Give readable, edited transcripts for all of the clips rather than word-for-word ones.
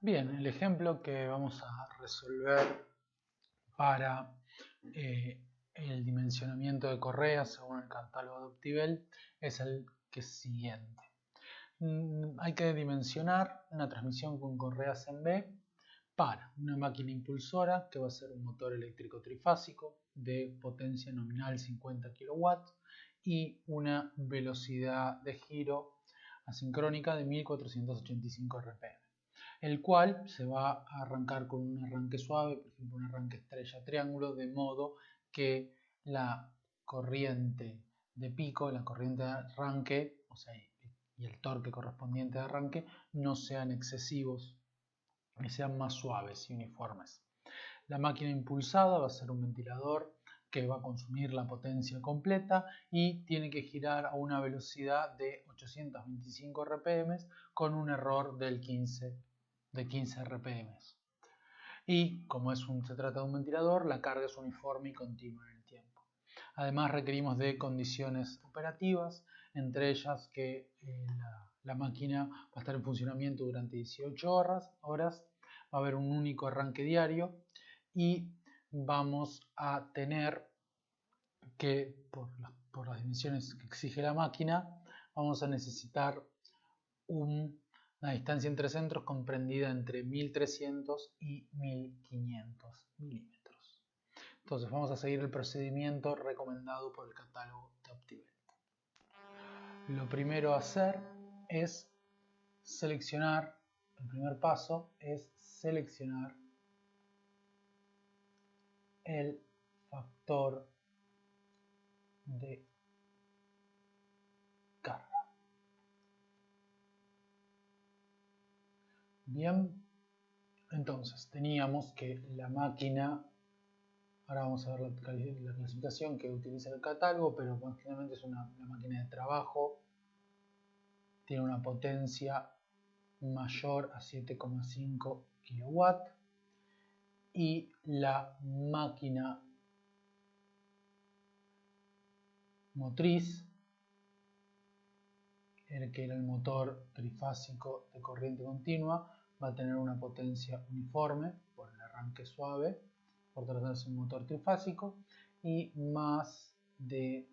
Bien, el ejemplo que vamos a resolver para el dimensionamiento de correas según el catálogo de Optibel es el que es siguiente. Hay que dimensionar una transmisión con correas en B para una máquina impulsora que va a ser un motor eléctrico trifásico de potencia nominal 50 kW y una velocidad de giro asincrónica de 1485 RPM, el cual se va a arrancar con un arranque suave, por ejemplo un arranque estrella triángulo, de modo que la corriente de pico, la corriente de arranque, o sea, y el torque correspondiente de arranque no sean excesivos, que sean más suaves y uniformes. La máquina impulsada va a ser un ventilador que va a consumir la potencia completa y tiene que girar a una velocidad de 825 RPM con un error de 15 RPM. Y como se trata de un ventilador, la carga es uniforme y continua en el tiempo. Además requerimos de condiciones operativas, entre ellas que la máquina va a estar en funcionamiento durante 18 horas, va a haber un único arranque diario y vamos a tener que, por las dimensiones que exige la máquina, vamos a necesitar una distancia entre centros comprendida entre 1300 y 1500 milímetros. Entonces vamos a seguir el procedimiento recomendado por el catálogo de Optibel. Lo primero a hacer es seleccionar, el primer paso es seleccionar el factor de carga. Bien, entonces teníamos que la máquina, ahora vamos a ver la clasificación que utiliza el catálogo, pero básicamente es una máquina de trabajo, tiene una potencia mayor a 7,5 kW y la máquina motriz, que era el motor trifásico de corriente continua, va a tener una potencia uniforme por el arranque suave, por tratarse de un motor trifásico, y más de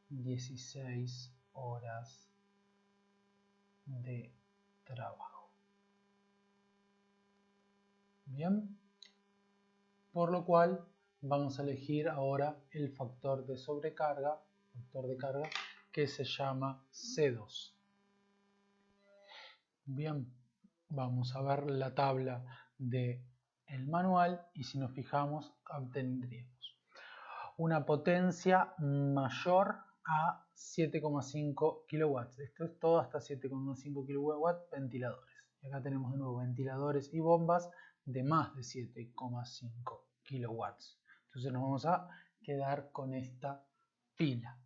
16 horas de trabajo. Bien, por lo cual vamos a elegir ahora el factor de sobrecarga, que se llama C2. Bien, vamos a ver la tabla del manual y si nos fijamos obtendríamos una potencia mayor a 7,5 kW. Esto es todo hasta 7,5 kW ventiladores. Y acá tenemos de nuevo ventiladores y bombas de más de 7,5 kW. Entonces nos vamos a quedar con esta pila.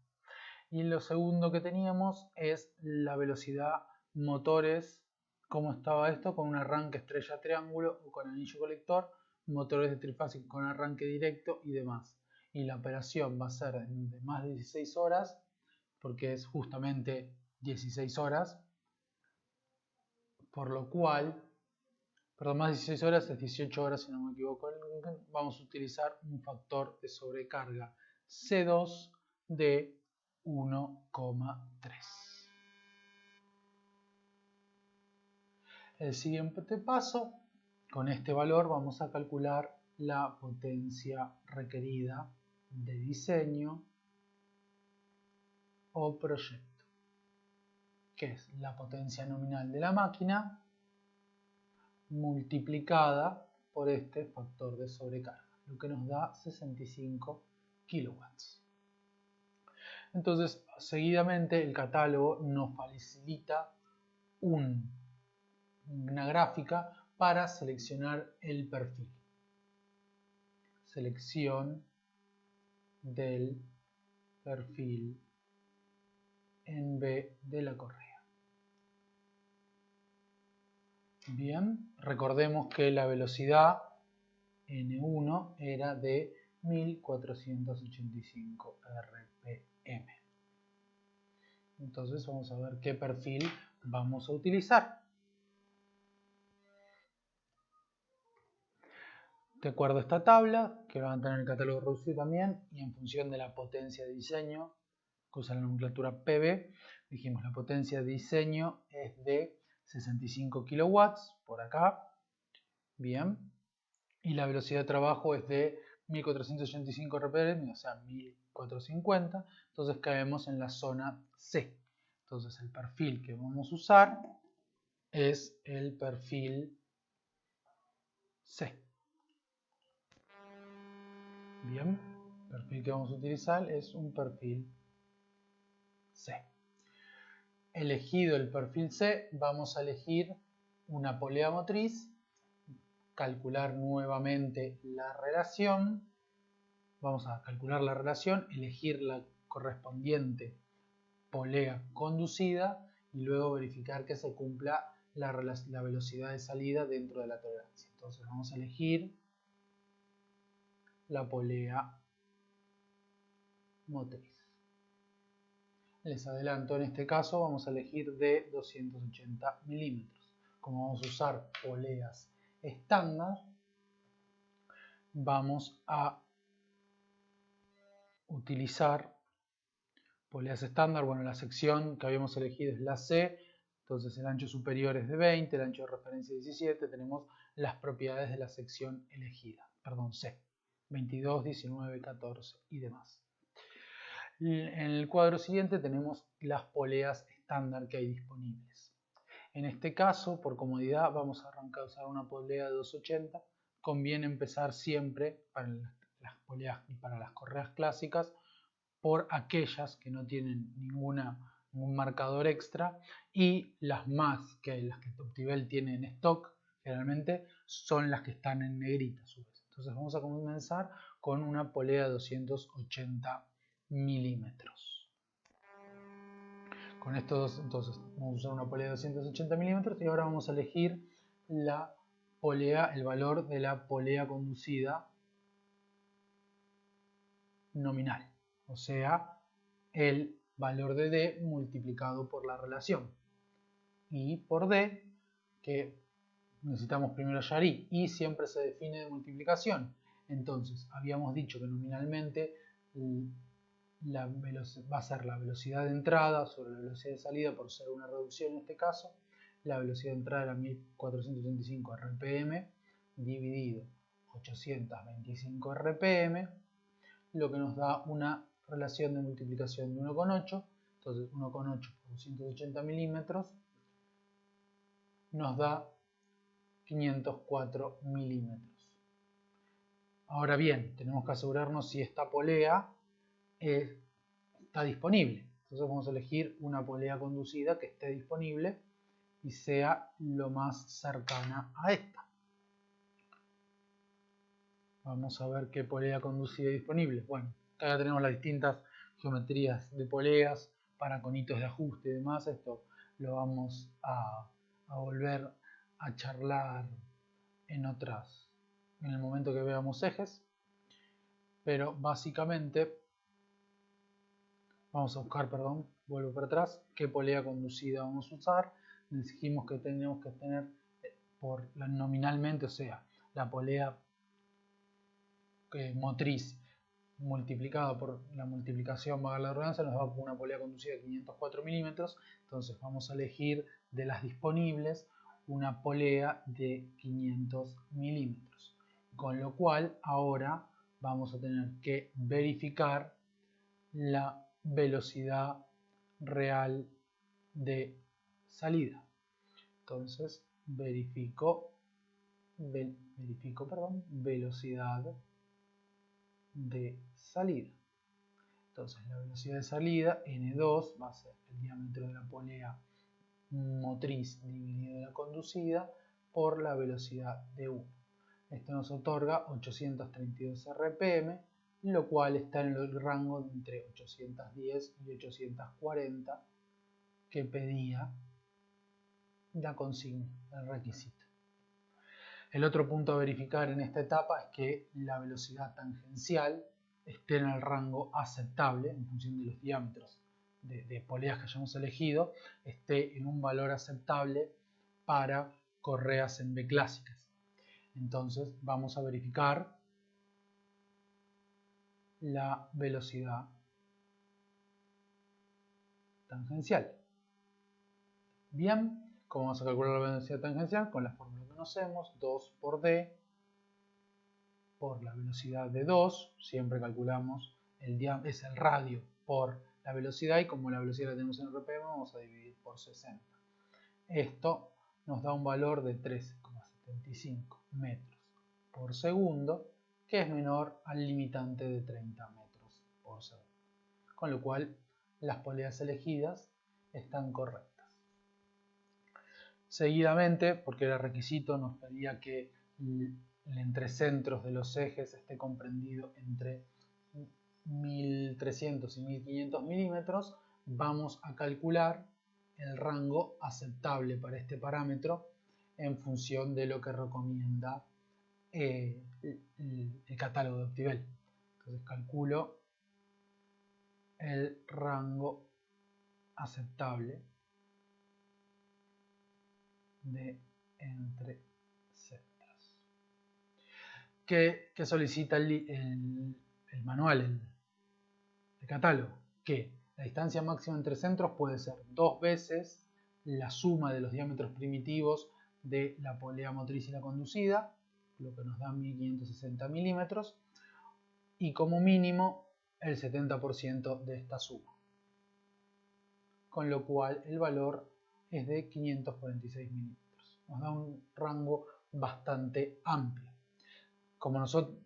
Y lo segundo que teníamos es la velocidad motores. ¿Cómo estaba esto? Con un arranque estrella triángulo o con anillo colector, motores de trifásico con arranque directo y demás. Y la operación va a ser de más de 16 horas, porque es justamente 16 horas, por lo cual, perdón, más de 16 horas es 18 horas si no me equivoco, vamos a utilizar un factor de sobrecarga C2 de 1,3. El siguiente paso, con este valor vamos a calcular la potencia requerida de diseño o proyecto, que es la potencia nominal de la máquina multiplicada por este factor de sobrecarga, lo que nos da 65 kilowatts. Entonces, seguidamente el catálogo nos facilita una gráfica para seleccionar el perfil. Selección del perfil en B de la correa. Bien, recordemos que la velocidad N1 era de 1485 RPM. Entonces vamos a ver qué perfil vamos a utilizar. De acuerdo a esta tabla, que van a tener el catálogo reducido también, y en función de la potencia de diseño, que usa la nomenclatura PB, dijimos la potencia de diseño es de 65 kilowatts, por acá, bien, y la velocidad de trabajo es de 1485 RPM, o sea 1450, entonces caemos en la zona C. Entonces el perfil que vamos a usar es el perfil C. Bien, el perfil que vamos a utilizar es un perfil C. Elegido el perfil C, vamos a elegir una polea motriz, calcular nuevamente la relación, vamos a calcular la relación, elegir la correspondiente polea conducida y luego verificar que se cumpla la velocidad de salida dentro de la tolerancia. Entonces vamos a elegir la polea motriz. Les adelanto, en este caso vamos a elegir de 280 milímetros. Como vamos a usar poleas estándar, vamos a utilizar poleas estándar. Bueno, la sección que habíamos elegido es la C, entonces el ancho superior es de 20, el ancho de referencia 17, tenemos las propiedades de la sección elegida, perdón, C, 22, 19, 14 y demás. En el cuadro siguiente tenemos las poleas estándar que hay disponibles. En este caso, por comodidad, vamos a arrancar a usar una polea de 280. Conviene empezar siempre para las poleas y para las correas clásicas por aquellas que no tienen ningún marcador extra, y las que Optivel tiene en stock generalmente son las que están en negrita a su vez. Entonces vamos a comenzar con una polea de 280 milímetros. Con estos, entonces vamos a usar una polea de 280 milímetros y ahora vamos a elegir la polea, el valor de la polea conducida nominal, o sea, el valor de D multiplicado por la relación. Y por D, que necesitamos primero hallar I siempre se define de multiplicación. Entonces, habíamos dicho que nominalmente va a ser la velocidad de entrada sobre la velocidad de salida, por ser una reducción en este caso. La velocidad de entrada era 1485 RPM dividido 825 RPM, lo que nos da una relación de multiplicación de 1,8. Entonces 1,8 por 280 milímetros nos da 504 milímetros. Ahora bien, tenemos que asegurarnos si esta polea está disponible. Entonces vamos a elegir una polea conducida que esté disponible y sea lo más cercana a esta. Vamos a ver qué polea conducida disponible. Bueno, acá tenemos las distintas geometrías de poleas para conitos de ajuste y demás. Esto lo vamos a volver a charlar en el momento que veamos ejes. Pero básicamente vamos a buscar, vuelvo para atrás, qué polea conducida vamos a usar. Dijimos que tenemos que tener nominalmente, o sea, la polea motriz multiplicado por la multiplicación, valga la redundancia, nos da una polea conducida de 504 milímetros. Entonces vamos a elegir de las disponibles una polea de 500 milímetros. Con lo cual ahora vamos a tener que verificar la velocidad real de salida. Entonces verifico velocidad de salida. Entonces la velocidad de salida, N2, va a ser el diámetro de la polea motriz dividido la conducida por la velocidad de 1. Esto nos otorga 832 RPM, lo cual está en el rango de entre 810 y 840 que pedía la consigna, el requisito. El otro punto a verificar en esta etapa es que la velocidad tangencial esté en el rango aceptable en función de los diámetros de poleas que hayamos elegido, esté en un valor aceptable para correas en B clásicas. Entonces vamos a verificar la velocidad tangencial. Bien, ¿cómo vamos a calcular la velocidad tangencial? Con la fórmula que conocemos, 2 por d por la velocidad de 2, siempre calculamos es el radio por la velocidad, y como la velocidad la tenemos en RPM, vamos a dividir por 60. Esto nos da un valor de 13,75 metros por segundo, que es menor al limitante de 30 metros por segundo. Con lo cual, las poleas elegidas están correctas. Seguidamente, porque era requisito, nos pedía que el entrecentros de los ejes esté comprendido entre 1300 y 1500 milímetros, vamos a calcular el rango aceptable para este parámetro en función de lo que recomienda el catálogo de Optivel. Entonces calculo el rango aceptable de entrecentros que solicita el manual, el catálogo, que la distancia máxima entre centros puede ser 2 veces la suma de los diámetros primitivos de la polea motriz y la conducida, lo que nos da 1560 milímetros, y como mínimo el 70% de esta suma, con lo cual el valor es de 546 milímetros. Nos da un rango bastante amplio.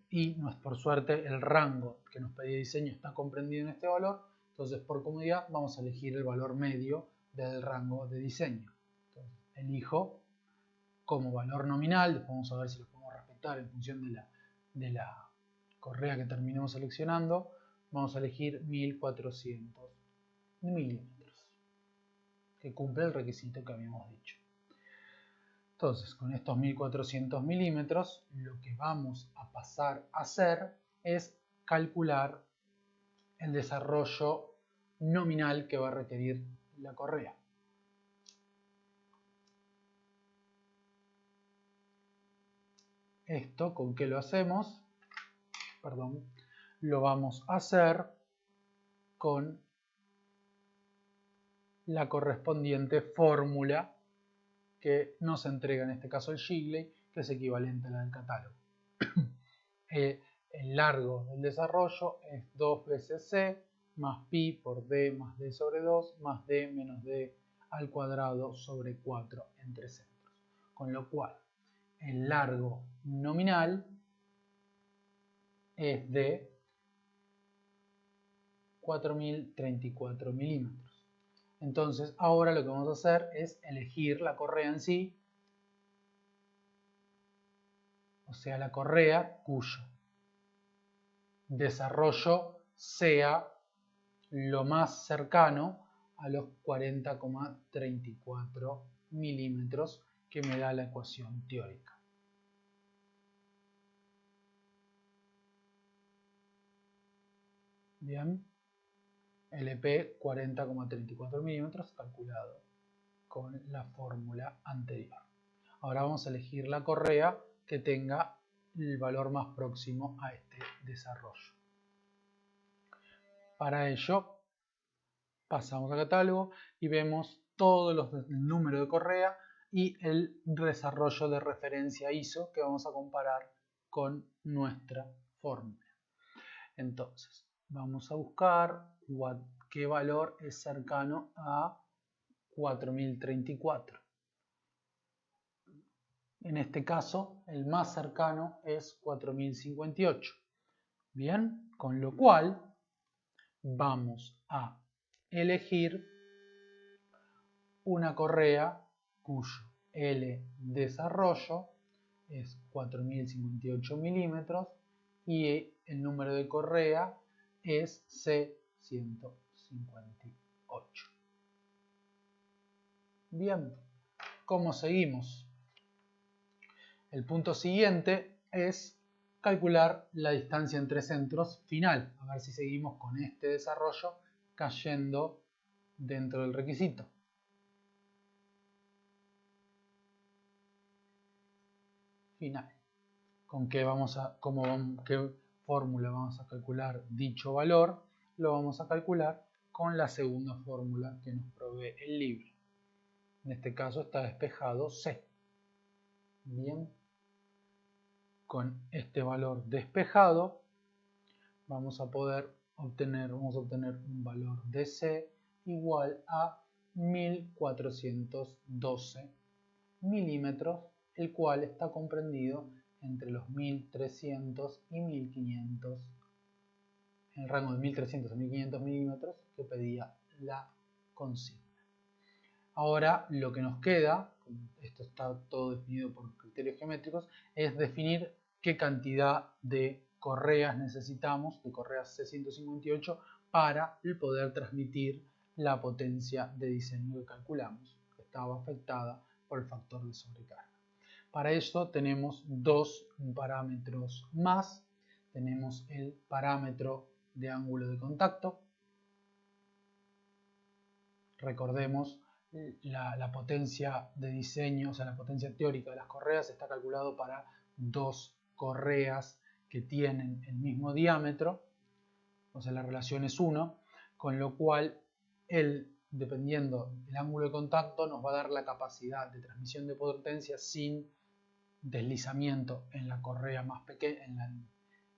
Y por suerte el rango que nos pedía diseño está comprendido en este valor, entonces por comodidad vamos a elegir el valor medio del rango de diseño. Entonces, elijo como valor nominal, después vamos a ver si lo podemos respetar en función de la correa que terminemos seleccionando. Vamos a elegir 1400 milímetros, que cumple el requisito que habíamos dicho. Entonces, con estos 1400 milímetros, lo que vamos a pasar a hacer es calcular el desarrollo nominal que va a requerir la correa. Esto, ¿con qué lo hacemos? Lo vamos a hacer con la correspondiente fórmula que nos entrega en este caso el Shigley, que es equivalente a la del catálogo. El largo del desarrollo es 2 veces c más pi por d más d sobre 2 más d menos d al cuadrado sobre 4 entre centros. Con lo cual, el largo nominal es de 4034 milímetros. Entonces, ahora lo que vamos a hacer es elegir la correa en sí, o sea, la correa cuyo desarrollo sea lo más cercano a los 40,34 milímetros que me da la ecuación teórica. Bien, LP 40,34 milímetros calculado con la fórmula anterior. Ahora vamos a elegir la correa que tenga el valor más próximo a este desarrollo. Para ello, pasamos al catálogo y vemos todos el número de correa y el desarrollo de referencia ISO que vamos a comparar con nuestra fórmula. Entonces, vamos a buscar qué valor es cercano a 4034. En este caso, el más cercano es 4058. Bien, con lo cual vamos a elegir una correa cuyo L desarrollo es 4058 milímetros y el número de correa es C158. Bien, ¿cómo seguimos? El punto siguiente es calcular la distancia entre centros final, a ver si seguimos con este desarrollo cayendo dentro del requisito. Final. qué fórmula vamos a calcular dicho valor, lo vamos a calcular con la segunda fórmula que nos provee el libro. En este caso está despejado C. Bien, con este valor despejado vamos a obtener un valor de C igual a 1412 milímetros, el cual está comprendido entre los 1300 y 1500, en el rango de 1300 a 1500 milímetros que pedía la consigna. Ahora lo que nos queda, esto está todo definido por criterios geométricos, es definir qué cantidad de correas necesitamos, de correas C158, para poder transmitir la potencia de diseño que calculamos, que estaba afectada por el factor de sobrecarga. Para esto tenemos dos parámetros más. Tenemos el parámetro de ángulo de contacto. Recordemos, la potencia de diseño, o sea, la potencia teórica de las correas está calculado para dos correas que tienen el mismo diámetro, o sea, la relación es 1, con lo cual dependiendo del ángulo de contacto, nos va a dar la capacidad de transmisión de potencia sin deslizamiento en la correa más pequeña,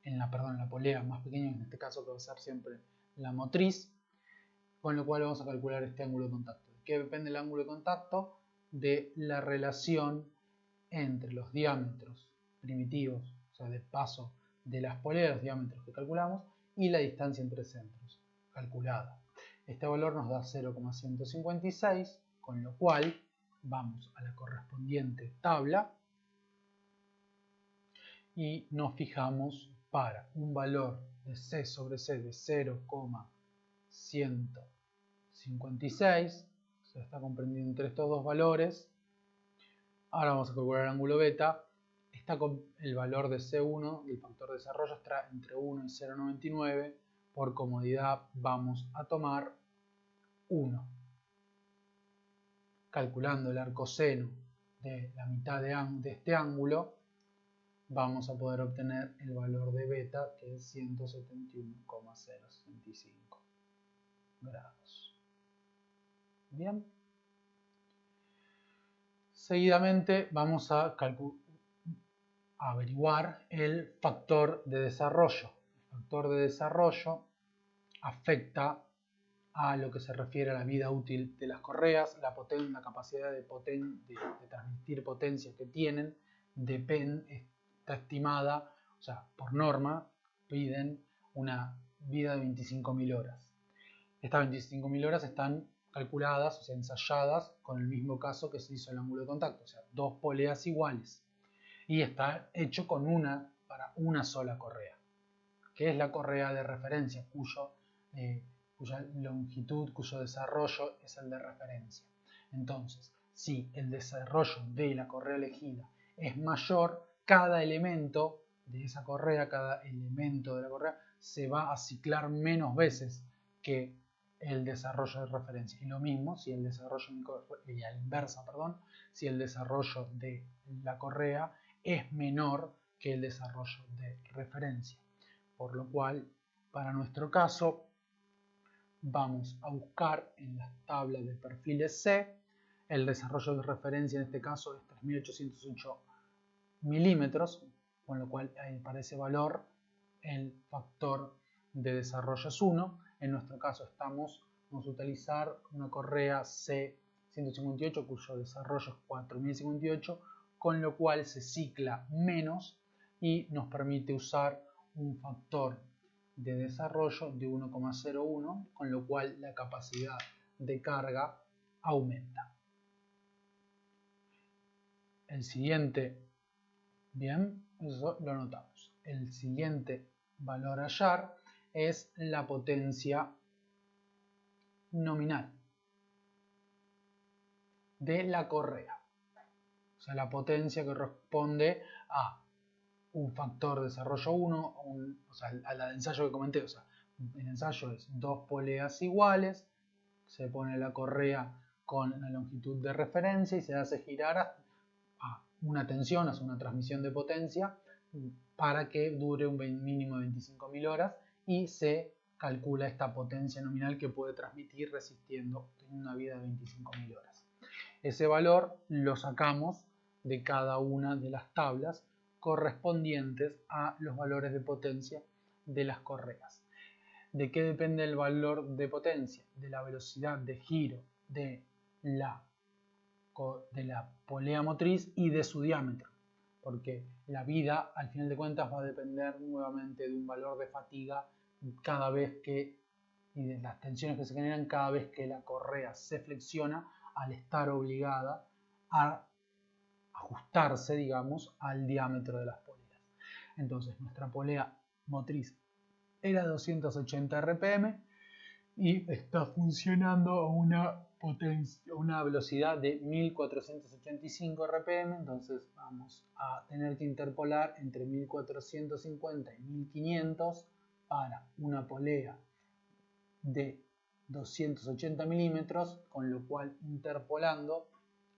en la polea más pequeña, en este caso que va a ser siempre la motriz, con lo cual vamos a calcular este ángulo de contacto. ¿De qué depende el ángulo de contacto? De la relación entre los diámetros primitivos, o sea, de paso de las poleas, los diámetros que calculamos, y la distancia entre centros calculada. Este valor nos da 0,156, con lo cual vamos a la correspondiente tabla y nos fijamos para un valor de C sobre C de 0,156, se está comprendiendo entre estos dos valores. Ahora vamos a calcular el ángulo beta. Está con el valor de C1 del factor de desarrollo está entre 1 y 0,99. Por comodidad vamos a tomar 1. Calculando el arcoseno de la mitad de este ángulo, vamos a poder obtener el valor de beta, que es 171,065 grados. Bien. Seguidamente vamos a averiguar el factor de desarrollo. El factor de desarrollo afecta a lo que se refiere a la vida útil de las correas, la capacidad de transmitir potencia que tienen, está estimada, o sea, por norma, piden una vida de 25.000 horas. Estas 25.000 horas están calculadas, o sea, ensayadas con el mismo caso que se hizo el ángulo de contacto, o sea, dos poleas iguales. Y está hecho para una sola correa, que es la correa de referencia, cuya longitud, cuyo desarrollo es el de referencia. Entonces, si el desarrollo de la correa elegida es mayor, cada elemento de esa correa, cada elemento de la correa, se va a ciclar menos veces que el desarrollo de referencia. Y lo mismo si el desarrollo, y a la inversa, si el desarrollo de la correa es menor que el desarrollo de referencia. Por lo cual, para nuestro caso, vamos a buscar en las tablas de perfiles C, el desarrollo de referencia en este caso es 3.808 milímetros, con lo cual para ese valor el factor de desarrollo es 1. En nuestro caso vamos a utilizar una correa C158 cuyo desarrollo es 4.058, con lo cual se cicla menos y nos permite usar un factor de desarrollo de 1,01, con lo cual la capacidad de carga aumenta. El siguiente, bien, eso lo notamos. El siguiente valor a hallar es la potencia nominal de la correa. O sea, la potencia que corresponde a un factor de desarrollo 1, o sea, al ensayo que comenté. O sea, el ensayo es dos poleas iguales, se pone la correa con la longitud de referencia y se hace girar a una tensión, hace una transmisión de potencia para que dure un mínimo de 25.000 horas y se calcula esta potencia nominal que puede transmitir resistiendo en una vida de 25.000 horas. Ese valor lo sacamos de cada una de las tablas correspondientes a los valores de potencia de las correas. ¿De qué depende el valor de potencia? De la velocidad de giro de la polea motriz y de su diámetro, porque la vida al final de cuentas va a depender nuevamente de un valor de fatiga cada vez que, y de las tensiones que se generan cada vez que la correa se flexiona al estar obligada a ajustarse, digamos, al diámetro de las poleas. Entonces nuestra polea motriz era de 280 RPM y está funcionando a una velocidad de 1485 RPM, entonces vamos a tener que interpolar entre 1450 y 1500 para una polea de 280 milímetros, con lo cual interpolando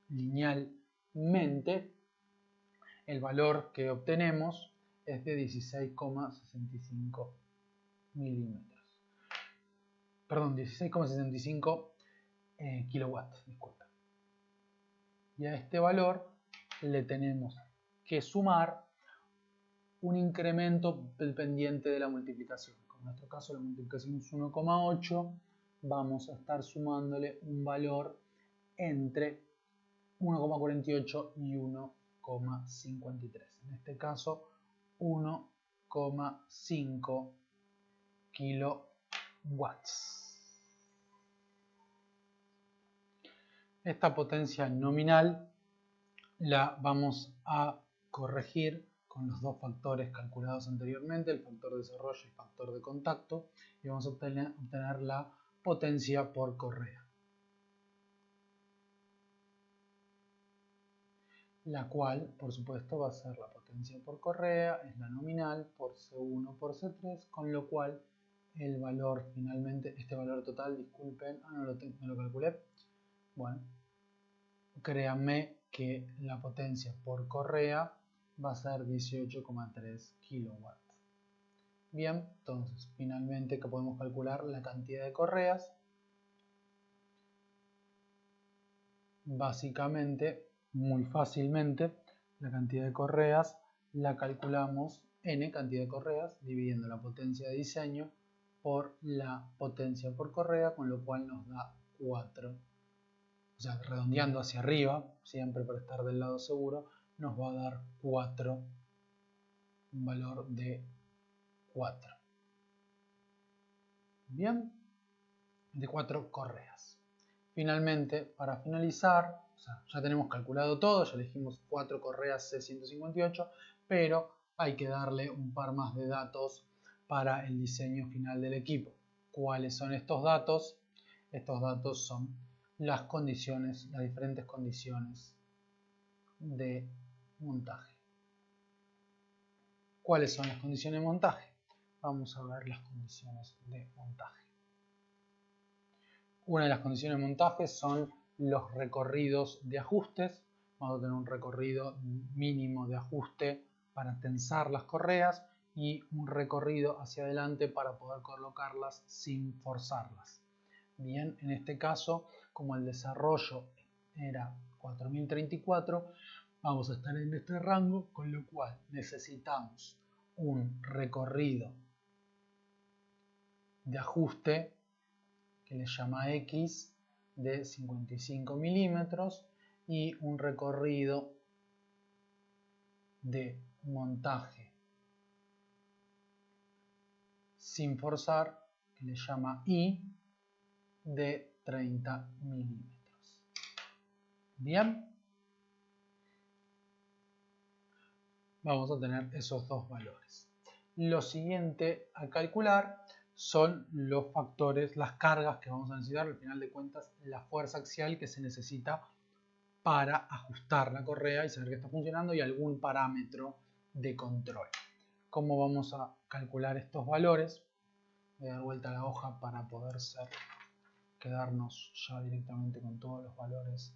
linealmente el valor que obtenemos es de 16,65 milímetros. Perdón, 16,65 kilowatts, disculpa. Y a este valor le tenemos que sumar un incremento dependiente de la multiplicación. En nuestro caso la multiplicación es 1,8, vamos a estar sumándole un valor entre 1,48 y 1,53. En este caso 1,5 kilowatts. Esta potencia nominal la vamos a corregir con los dos factores calculados anteriormente, el factor de desarrollo y el factor de contacto, y vamos a obtener la potencia por correa, la cual por supuesto va a ser la potencia por correa, es la nominal por C1 por C3, con lo cual el valor finalmente, este valor total, disculpen, no lo calculé, bueno, créanme que la potencia por correa va a ser 18,3 kilowatts. Bien, entonces finalmente que podemos calcular la cantidad de correas. Básicamente, muy fácilmente, la cantidad de correas la calculamos n cantidad de correas dividiendo la potencia de diseño por la potencia por correa, con lo cual nos da 4. O sea, redondeando hacia arriba, siempre para estar del lado seguro, nos va a dar 4, un valor de 4. Bien, de 4 correas. Finalmente, para finalizar, o sea, ya tenemos calculado todo, ya elegimos 4 correas C158, pero hay que darle un par más de datos para el diseño final del equipo. ¿Cuáles son estos datos? Estos datos son las condiciones, las diferentes condiciones de montaje. ¿Cuáles son las condiciones de montaje? Vamos a ver las condiciones de montaje. Una de las condiciones de montaje son los recorridos de ajustes. Vamos a tener un recorrido mínimo de ajuste para tensar las correas y un recorrido hacia adelante para poder colocarlas sin forzarlas. Bien, en este caso, como el desarrollo era 4034, vamos a estar en este rango, con lo cual necesitamos un recorrido de ajuste que le llama X de 55 milímetros y un recorrido de montaje sin forzar que le llama Y de 30 milímetros. Bien, vamos a tener esos dos valores. Lo siguiente a calcular son los factores, las cargas que vamos a necesitar, al final de cuentas la fuerza axial que se necesita para ajustar la correa y saber que está funcionando, y algún parámetro de control. ¿Cómo vamos a calcular estos valores? Voy a dar vuelta a la hoja para poder quedarnos ya directamente con todos los valores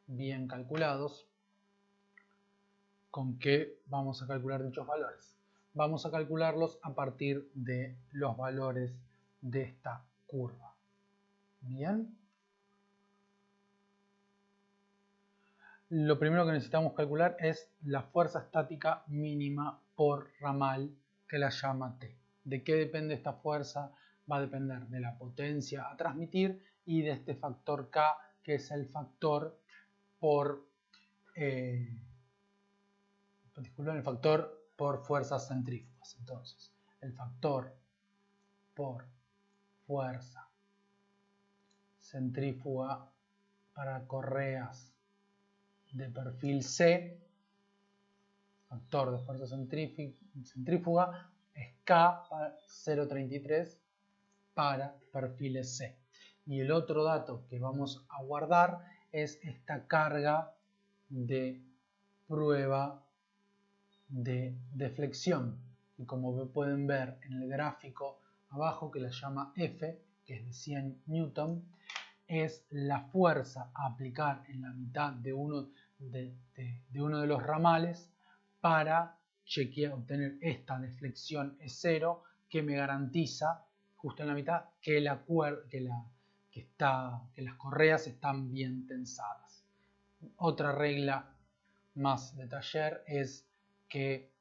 bien calculados. con qué vamos a calcular dichos valores. Vamos a calcularlos a partir de los valores de esta curva. Bien. Lo primero que necesitamos calcular es la fuerza estática mínima por ramal, que la llama T. ¿De qué depende esta fuerza? Va a depender de la potencia a transmitir y de este factor K, que es el factor por fuerzas centrífugas. Entonces, el factor por fuerza centrífuga para correas de perfil C, factor de fuerza centrífuga, es K 0,33 para perfiles C. Y el otro dato que vamos a guardar es esta carga de prueba de deflexión. Y como pueden ver en el gráfico abajo, que la llama F, que es de 100 newton, es la fuerza a aplicar en la mitad de uno de los ramales para obtener esta deflexión E0, que me garantiza justo en la mitad que las correas están bien tensadas. Otra regla más de taller es que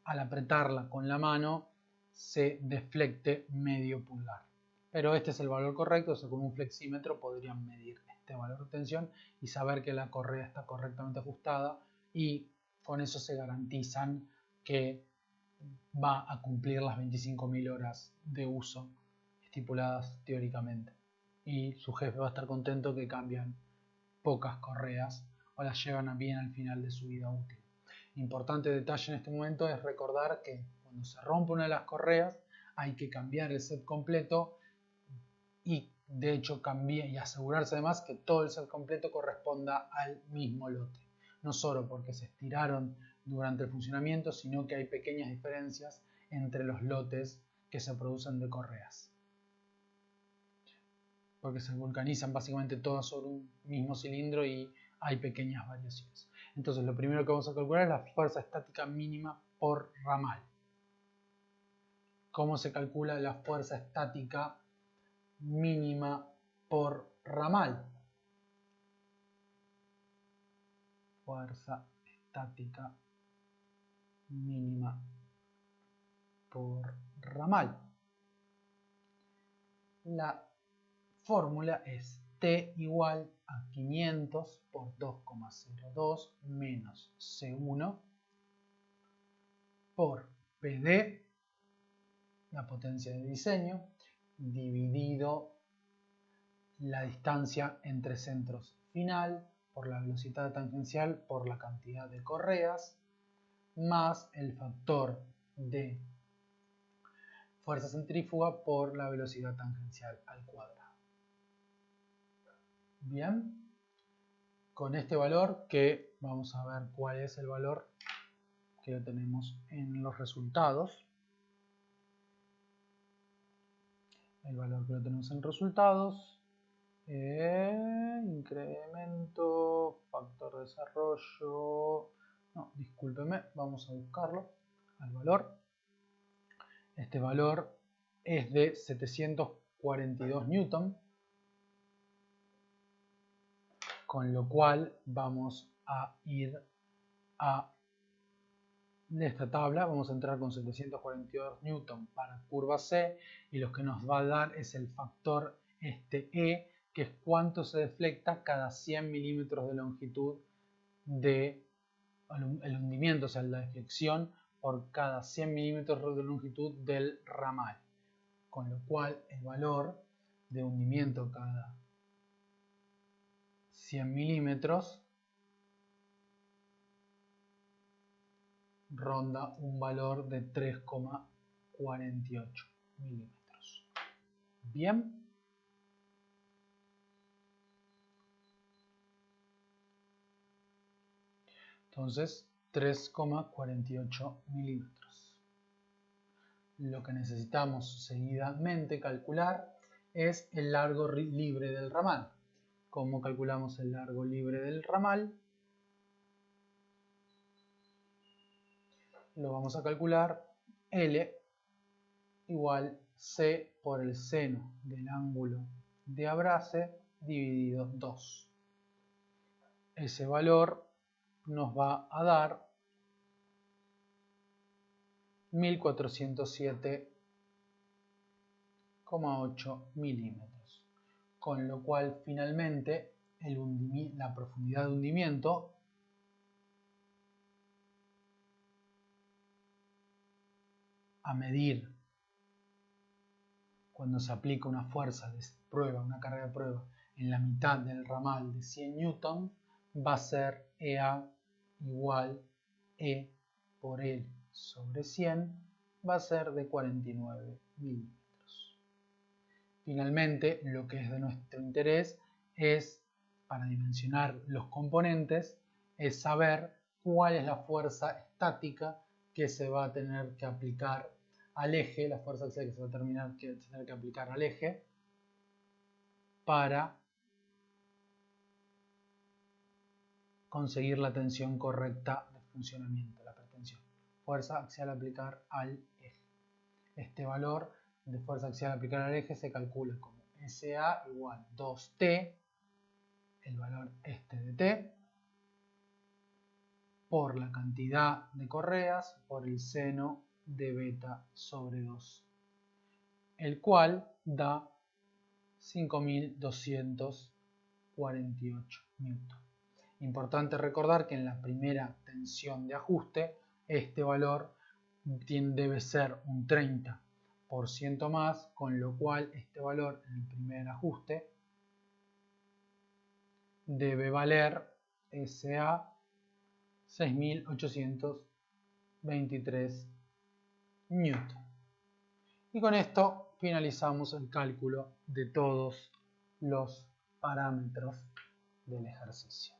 al apretarla con la mano se deflecte medio pulgar. Pero este es el valor correcto, o sea, con un flexímetro podrían medir este valor de tensión y saber que la correa está correctamente ajustada, y con eso se garantizan que va a cumplir las 25.000 horas de uso estipuladas teóricamente. Y su jefe va a estar contento que cambian pocas correas o las llevan bien al final de su vida útil. Importante detalle en este momento es recordar que cuando se rompe una de las correas hay que cambiar el set completo y de hecho cambiar y asegurarse además que todo el set completo corresponda al mismo lote. No solo porque se estiraron durante el funcionamiento, sino que hay pequeñas diferencias entre los lotes que se producen de correas. Porque se vulcanizan básicamente todas sobre un mismo cilindro y hay pequeñas variaciones. Entonces lo primero que vamos a calcular es la fuerza estática mínima por ramal. ¿Cómo se calcula la fuerza estática mínima por ramal? Fuerza estática mínima por ramal. La fórmula es T igual a 500 por 2,02 menos C1 por PD, la potencia de diseño, dividido la distancia entre centros final por la velocidad tangencial por la cantidad de correas, más el factor de fuerza centrífuga por la velocidad tangencial al cuadrado. Bien, con este valor, que vamos a ver cuál es el valor que lo tenemos en los resultados. El valor que lo tenemos en resultados, incremento, factor de desarrollo, no, discúlpeme, vamos a buscarlo al valor. Este valor es de 742 newton, con lo cual vamos a ir a esta tabla, vamos a entrar con 742 newton para curva C, y lo que nos va a dar es el factor este E, que es cuánto se deflecta cada 100 milímetros de longitud de el hundimiento, o sea, la deflexión por cada 100 milímetros de longitud del ramal, con lo cual el valor de hundimiento cada 100 milímetros ronda un valor de 3,48 milímetros. Bien. Entonces, 3,48 milímetros. Lo que necesitamos seguidamente calcular es el largo libre del ramal. ¿Cómo calculamos el largo libre del ramal? lo vamos a calcular, L igual C por el seno del ángulo de abrace dividido 2. Ese valor nos va a dar 1407,8 milímetros, con lo cual finalmente la profundidad de hundimiento a medir cuando se aplica una fuerza de prueba, una carga de prueba en la mitad del ramal de 100 newton, va a ser EA igual E por L sobre 100, va a ser de 49 milímetros. Finalmente, lo que es de nuestro interés es, para dimensionar los componentes, es saber cuál es la fuerza estática que se va a tener que aplicar al eje, la fuerza axial que se va a tener que aplicar al eje para conseguir la tensión correcta de funcionamiento, la pretensión. Fuerza axial a aplicar al eje. Este valor de fuerza axial a aplicar al eje se calcula como SA igual 2T, el valor este de T, por la cantidad de correas por el seno de beta sobre 2, el cual da 5248 newton. Importante recordar que en la primera tensión de ajuste este valor debe ser un 30% más, con lo cual este valor en el primer ajuste debe valer SA 6823 newton. Y con esto finalizamos el cálculo de todos los parámetros del ejercicio.